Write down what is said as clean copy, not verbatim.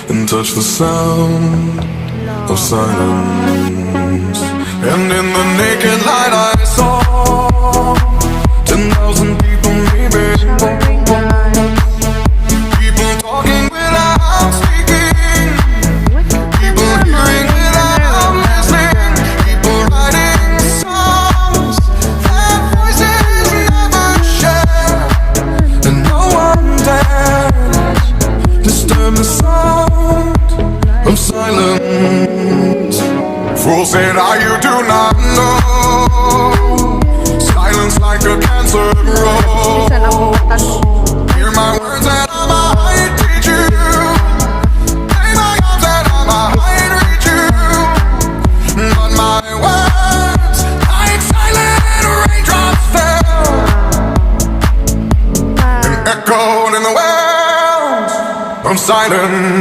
and touch the sound of silence. And in the naked light I saw 10,000 people, maybe. People talking without speaking, people hearing without listening, people writing songs that voices never share, and no one dared disturb the sound of silence. Fool said, you do not know. Silence like a cancer grows. Hear my words and I might teach you. Play my arms and I might reach you. But my words, like silent raindrops fell and echoed in the wells of silence.